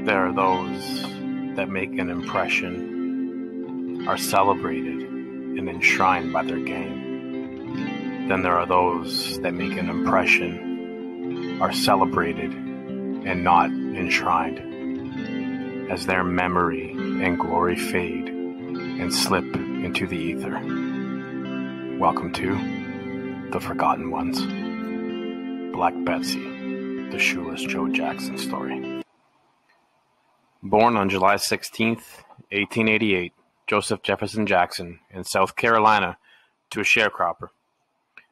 There are those that make an impression, are celebrated and enshrined by their game. Then there are those that make an impression, are celebrated and not enshrined, as their memory and glory fade and slip into the ether. Welcome to The Forgotten Ones. Black Betsy, the Shoeless Joe Jackson story. Born on July 16th, 1888, Joseph Jefferson Jackson in South Carolina to a sharecropper.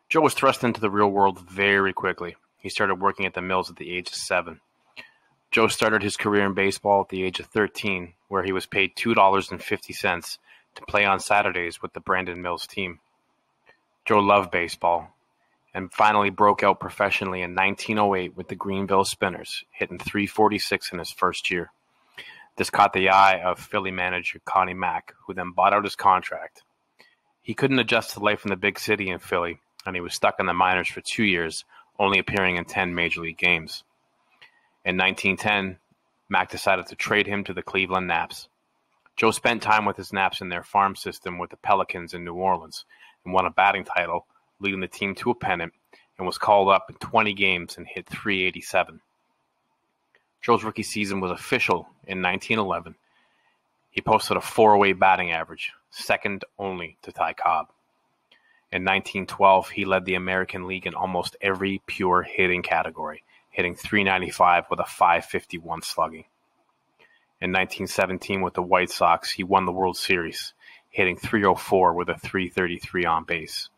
Joe was thrust into the real world very quickly. He started working at the mills at the age of 7. Joe started his career in baseball at the age of 13, where he was paid $2.50 to play on Saturdays with the Brandon Mills team. Joe loved baseball and finally broke out professionally in 1908 with the Greenville Spinners, hitting .346 in his first year. This caught the eye of Philly manager Connie Mack, who then bought out his contract. He couldn't adjust to life in the big city in Philly, and he was stuck in the minors for 2 years, only appearing in 10 Major League games. In 1910, Mack decided to trade him to the Cleveland Naps. Joe spent time with his Naps in their farm system with the Pelicans in New Orleans and won a batting title, leading the team to a pennant, and was called up in 20 games and hit .387. Joe's rookie season was official in 1911. He posted a 408 batting average, second only to Ty Cobb. In 1912, he led the American League in almost every pure hitting category, hitting .395 with a .551 slugging. In 1917, with the White Sox, he won the World Series, hitting .304 with a .333 on base.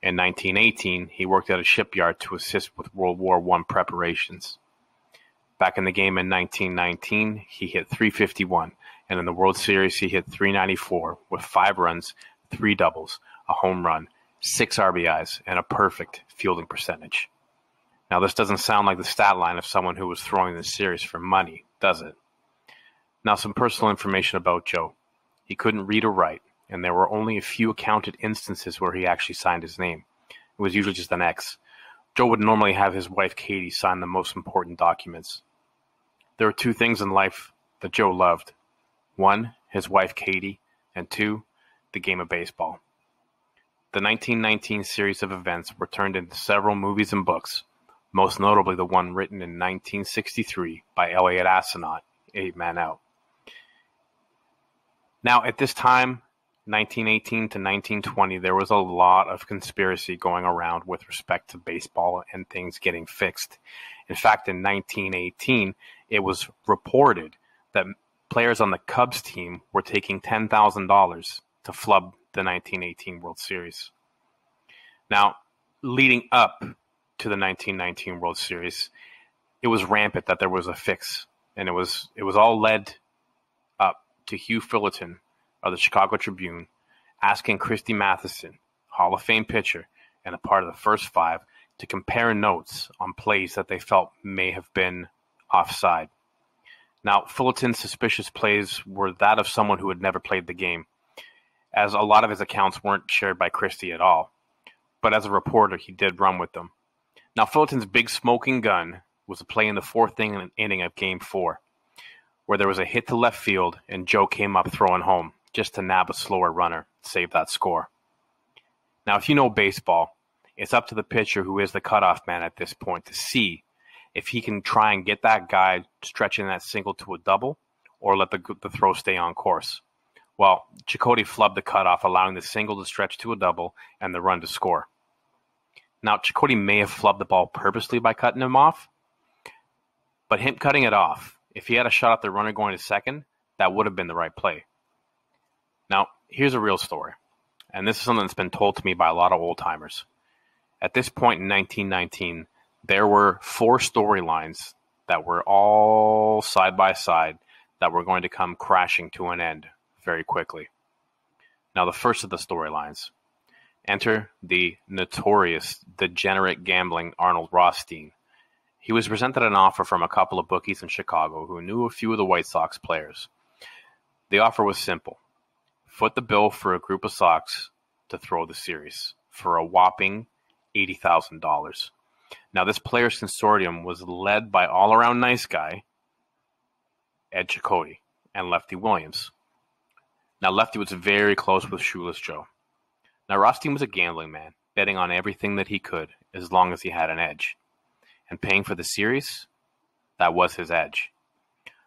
In 1918, he worked at a shipyard to assist with World War I preparations. Back in the game in 1919, he hit .351, and in the World Series, he hit .394 with 5 runs, 3 doubles, a home run, 6 RBIs, and a perfect fielding percentage. Now, this doesn't sound like the stat line of someone who was throwing the series for money, does it? Now, some personal information about Joe. He couldn't read or write, and there were only a few accounted instances where he actually signed his name. It was usually just an X. Joe would normally have his wife Katie sign the most important documents. There were 2 things in life that Joe loved. 1, his wife Katie, and 2, the game of baseball. The 1919 series of events were turned into several movies and books, most notably the one written in 1963 by Elliot Astronaut, 8 Man Out. Now, at this time, 1918 to 1920, there was a lot of conspiracy going around with respect to baseball and things getting fixed. In fact, in 1918, it was reported that players on the Cubs team were taking $10,000 to flub the 1918 World Series. Now, leading up to the 1919 World Series, it was rampant that there was a fix, and it was all led up to Hugh Fullerton of the Chicago Tribune asking Christy Mathewson, Hall of Fame pitcher and a part of the first 5, to compare notes on plays that they felt may have been offside. Now, Fullerton's suspicious plays were that of someone who had never played the game, as a lot of his accounts weren't shared by Christie at all. But as a reporter, he did run with them. Now, Fullerton's big smoking gun was a play in the 4th inning of Game 4, where there was a hit to left field and Joe came up throwing home just to nab a slower runner, save that score. Now, if you know baseball, it's up to the pitcher who is the cutoff man at this point to see if he can try and get that guy stretching that single to a double or let the throw stay on course. Well, Chakotay flubbed the cutoff, allowing the single to stretch to a double and the run to score. Now, Chakotay may have flubbed the ball purposely by cutting him off, but him cutting it off, if he had a shot at the runner going to second, that would have been the right play. Now, here's a real story, and this is something that's been told to me by a lot of old-timers. At this point in 1919, there were 4 storylines that were all side by side that were going to come crashing to an end very quickly. Now, the first of the storylines. Enter the notorious, degenerate gambling Arnold Rothstein. He was presented an offer from a couple of bookies in Chicago who knew a few of the White Sox players. The offer was simple. Foot the bill for a group of Sox to throw the series for a whopping $80,000. Now, this players' consortium was led by all-around nice guy Ed Chakotay, and Lefty Williams. Now, Lefty was very close with Shoeless Joe. Now, Rothstein was a gambling man, betting on everything that he could as long as he had an edge. And paying for the series, that was his edge.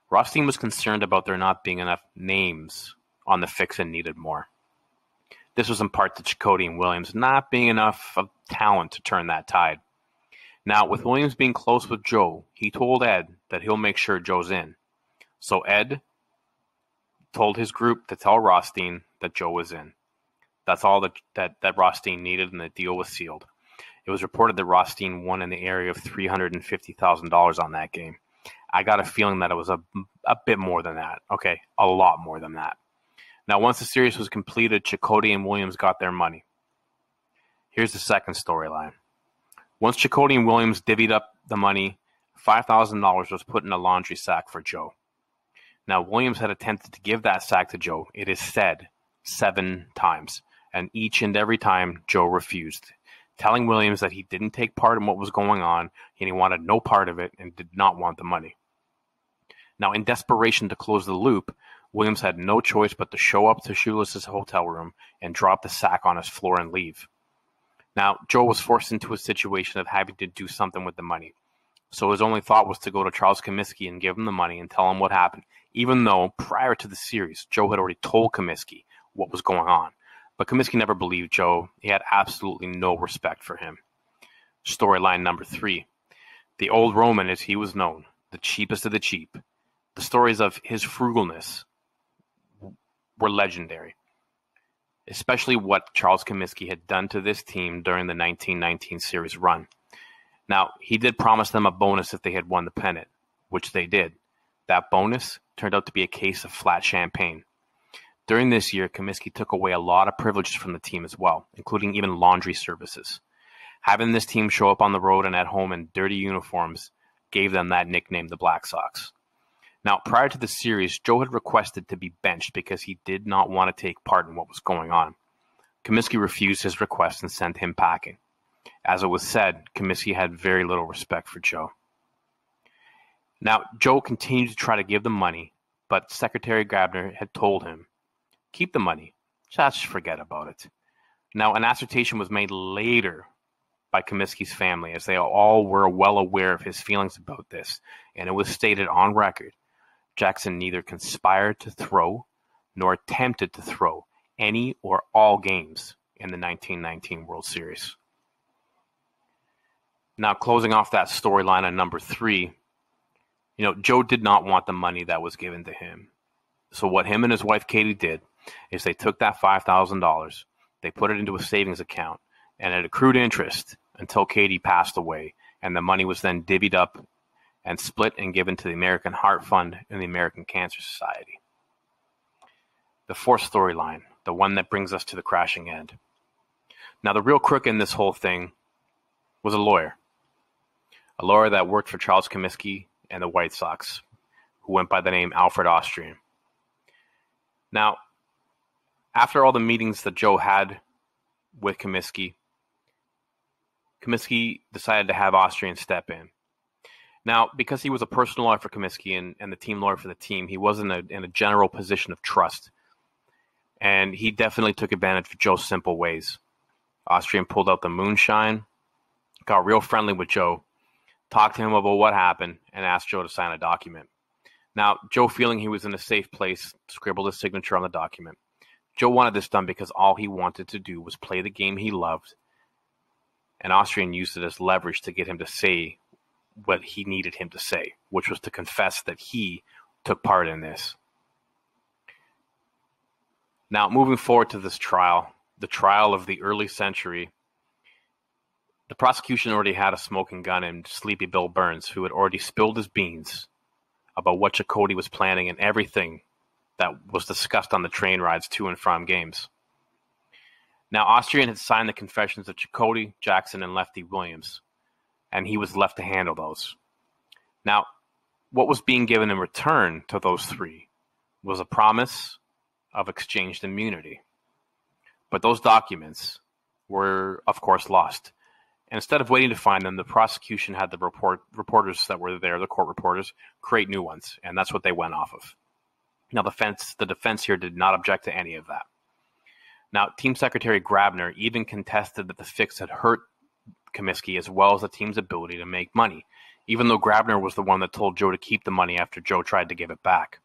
Rothstein was concerned about there not being enough names on the fix and needed more. This was in part to Chakotay and Williams not being enough of talent to turn that tide. Now, with Williams being close with Joe, he told Ed that he'll make sure Joe's in. So Ed told his group to tell Rothstein that Joe was in. That's all that Rothstein needed, and the deal was sealed. It was reported that Rothstein won in the area of $350,000 on that game. I got a feeling that it was a bit more than that. Okay, a lot more than that. Now, once the series was completed, Chakotay and Williams got their money. Here's the second storyline. Once Chakotay and Williams divvied up the money, $5,000 was put in a laundry sack for Joe. Now, Williams had attempted to give that sack to Joe, it is said, 7 times. And each and every time, Joe refused, telling Williams that he didn't take part in what was going on, and he wanted no part of it and did not want the money. Now, in desperation to close the loop, Williams had no choice but to show up to Shoeless's hotel room and drop the sack on his floor and leave. Now, Joe was forced into a situation of having to do something with the money. So his only thought was to go to Charles Comiskey and give him the money and tell him what happened, even though prior to the series, Joe had already told Comiskey what was going on. But Comiskey never believed Joe. He had absolutely no respect for him. Storyline number 3. The old Roman, as he was known, the cheapest of the cheap. The stories of his frugalness were legendary, especially what Charles Comiskey had done to this team during the 1919 series run. Now, he did promise them a bonus if they had won the pennant, which they did. That bonus turned out to be a case of flat champagne. During this year, Comiskey took away a lot of privileges from the team as well, including even laundry services. Having this team show up on the road and at home in dirty uniforms gave them that nickname, the Black Sox. Now, prior to the series, Joe had requested to be benched because he did not want to take part in what was going on. Comiskey refused his request and sent him packing. As it was said, Comiskey had very little respect for Joe. Now, Joe continued to try to give the money, but Secretary Grabner had told him, keep the money, just forget about it. Now, an assertion was made later by Comiskey's family, as they all were well aware of his feelings about this, and it was stated on record, Jackson neither conspired to throw nor attempted to throw any or all games in the 1919 World Series. Now, closing off that storyline on number 3, Joe did not want the money that was given to him. So what him and his wife Katie did is they took that $5,000, they put it into a savings account, and it accrued interest until Katie passed away, and the money was then divvied up and split and given to the American Heart Fund and the American Cancer Society. The fourth storyline, the one that brings us to the crashing end. Now, the real crook in this whole thing was a lawyer that worked for Charles Comiskey and the White Sox, who went by the name Alfred Austrian. Now, after all the meetings that Joe had with Comiskey decided to have Austrian step in. Now, because he was a personal lawyer for Comiskey and the team lawyer for the team, he wasn't in a general position of trust. And he definitely took advantage of Joe's simple ways. Austrian pulled out the moonshine, got real friendly with Joe, talked to him about what happened, and asked Joe to sign a document. Now, Joe, feeling he was in a safe place, scribbled his signature on the document. Joe wanted this done because all he wanted to do was play the game he loved, and Austrian used it as leverage to get him to say what he needed him to say, which was to confess that he took part in this. Now, moving forward to this trial, the trial of the early century, the prosecution already had a smoking gun in Sleepy Bill Burns, who had already spilled his beans about what Chakotay was planning and everything that was discussed on the train rides to and from games. Now, Austrian had signed the confessions of Chakotay, Jackson, and Lefty Williams, and he was left to handle those. Now, what was being given in return to those three was a promise of exchanged immunity. But those documents were, of course, lost. Instead of waiting to find them, the prosecution had the reporters that were there, the court reporters, create new ones, and that's what they went off of. Now, the defense here did not object to any of that. Now, Team Secretary Grabner even contested that the fix had hurt Comiskey as well as the team's ability to make money, even though Grabner was the one that told Joe to keep the money after Joe tried to give it back.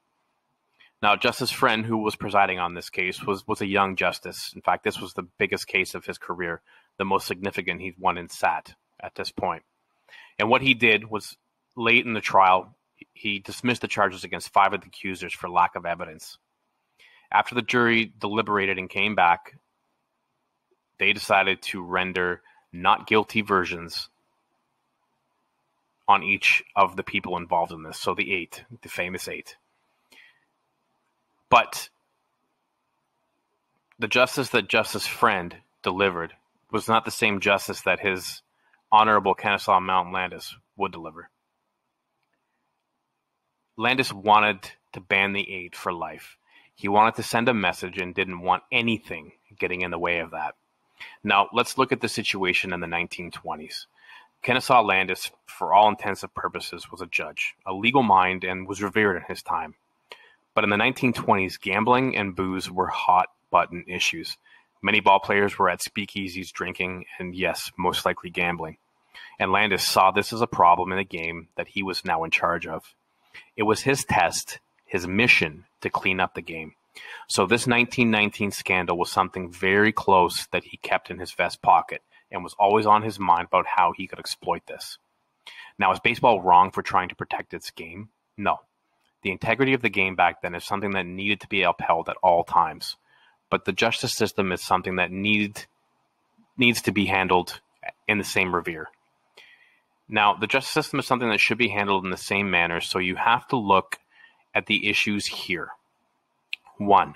Now, Justice Friend, who was presiding on this case, was a young justice. In fact, this was the biggest case of his career, the most significant he'd won in SAT at this point. And what he did was, late in the trial, he dismissed the charges against 5 of the accusers for lack of evidence. After the jury deliberated and came back, they decided to render not guilty versions on each of the people involved in this. So the famous 8. But the justice that Justice Friend delivered was not the same justice that his Honorable Kennesaw Mountain Landis would deliver. Landis wanted to ban the 8 for life. He wanted to send a message and didn't want anything getting in the way of that. Now, let's look at the situation in the 1920s. Kennesaw Landis, for all intents and purposes, was a judge, a legal mind, and was revered in his time. But in the 1920s, gambling and booze were hot-button issues. Many ball players were at speakeasies drinking and, yes, most likely gambling. And Landis saw this as a problem in a game that he was now in charge of. It was his test, his mission to clean up the game. So this 1919 scandal was something very close that he kept in his vest pocket and was always on his mind about how he could exploit this. Now, is baseball wrong for trying to protect its game? No. The integrity of the game back then is something that needed to be upheld at all times. But the justice system is something that needs to be handled in the same revere. Now, the justice system is something that should be handled in the same manner, so you have to look at the issues here. 1,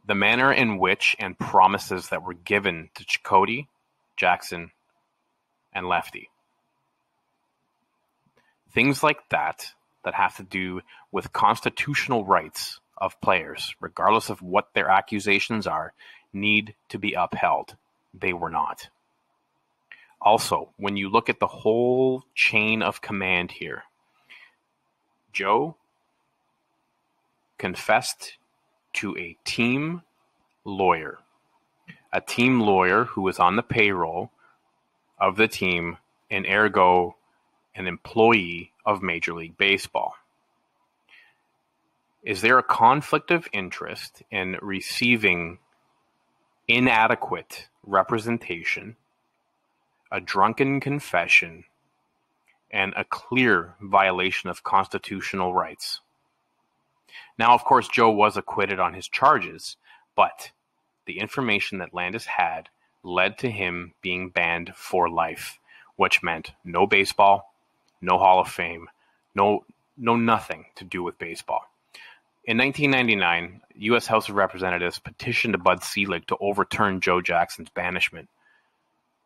the manner in which and promises that were given to Chakotay, Jackson, and Lefty. Things like that have to do with constitutional rights of players, regardless of what their accusations are, need to be upheld. They were not. Also, when you look at the whole chain of command here, Joe confessed to a team lawyer who was on the payroll of the team and ergo an employee of Major League Baseball. Is there a conflict of interest in receiving inadequate representation, a drunken confession, and a clear violation of constitutional rights? Now, of course, Joe was acquitted on his charges, but the information that Landis had led to him being banned for life, which meant no baseball, no Hall of Fame, no nothing to do with baseball. In 1999, U.S. House of Representatives petitioned Bud Selig to overturn Joe Jackson's banishment.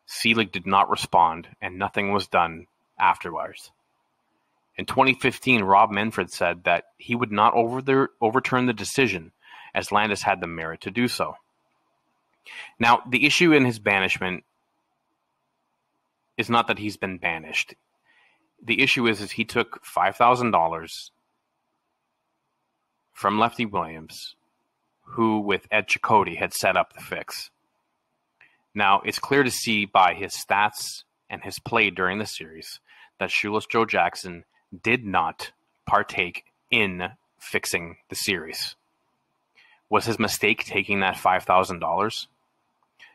Selig did not respond, and nothing was done afterwards. In 2015, Rob Manfred said that he would not overturn the decision, as Landis had the merit to do so. Now, the issue in his banishment is not that he's been banished. The issue is he took $5,000 from Lefty Williams, who, with Ed Chakotay, had set up the fix. Now, it's clear to see by his stats and his play during the series that Shoeless Joe Jackson did not partake in fixing the series. Was his mistake taking that $5,000?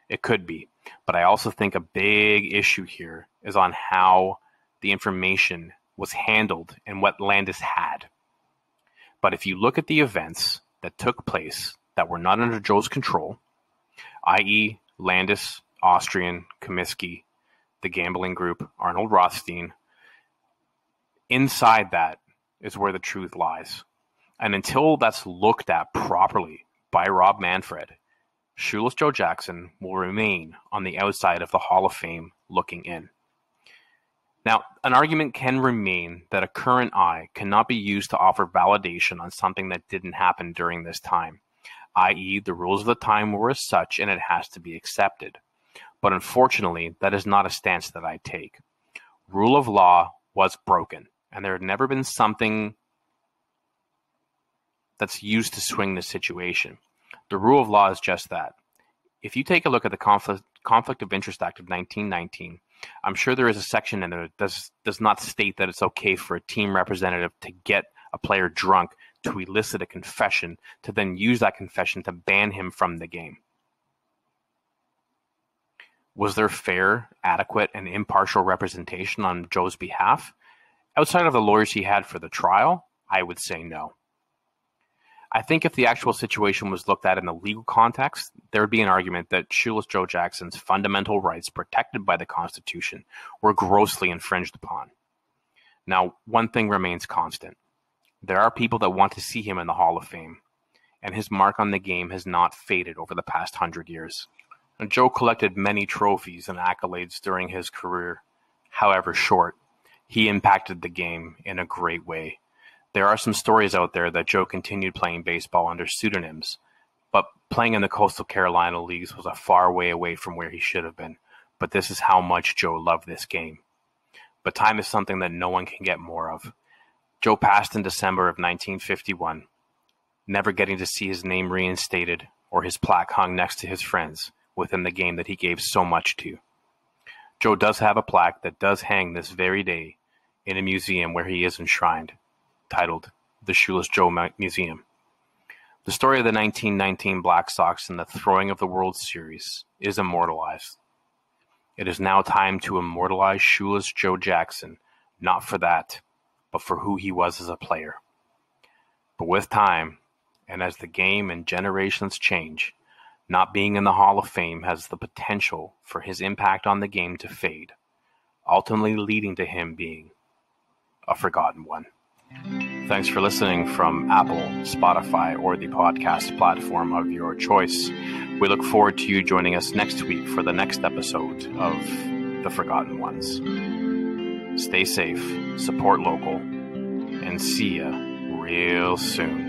It could be. But I also think a big issue here is on how the information was handled and what Landis had. But if you look at the events that took place that were not under Joe's control, i.e. Landis, Austrian, Comiskey, the gambling group, Arnold Rothstein, inside that is where the truth lies. And until that's looked at properly by Rob Manfred, Shoeless Joe Jackson will remain on the outside of the Hall of Fame looking in. Now, an argument can remain that a current eye cannot be used to offer validation on something that didn't happen during this time, i.e. the rules of the time were as such and it has to be accepted. But unfortunately, that is not a stance that I take. Rule of law was broken, and there had never been something that's used to swing the situation. The rule of law is just that. If you take a look at the Conflict of Interest Act of 1919, I'm sure there is a section in there that does not state that it's okay for a team representative to get a player drunk to elicit a confession, to then use that confession to ban him from the game. Was there fair, adequate, and impartial representation on Joe's behalf? Outside of the lawyers he had for the trial, I would say no. I think if the actual situation was looked at in the legal context, there would be an argument that Shoeless Joe Jackson's fundamental rights protected by the Constitution were grossly infringed upon. Now, one thing remains constant. There are people that want to see him in the Hall of Fame, and his mark on the game has not faded over the past 100 years. And Joe collected many trophies and accolades during his career. However short, he impacted the game in a great way. There are some stories out there that Joe continued playing baseball under pseudonyms, but playing in the Coastal Carolina leagues was a far way away from where he should have been. But this is how much Joe loved this game. But time is something that no one can get more of. Joe passed in December of 1951, never getting to see his name reinstated or his plaque hung next to his friends within the game that he gave so much to. Joe does have a plaque that does hang this very day in a museum where he is enshrined, titled the Shoeless Joe Museum. The story of the 1919 Black Sox and the throwing of the World Series is immortalized. It is now time to immortalize Shoeless Joe Jackson, not for that, but for who he was as a player. But with time, and as the game and generations change, not being in the Hall of Fame has the potential for his impact on the game to fade, ultimately leading to him being a forgotten one. Thanks for listening from Apple, Spotify, or the podcast platform of your choice. We look forward to you joining us next week for the next episode of The Forgotten Ones. Stay safe, support local, and see ya real soon.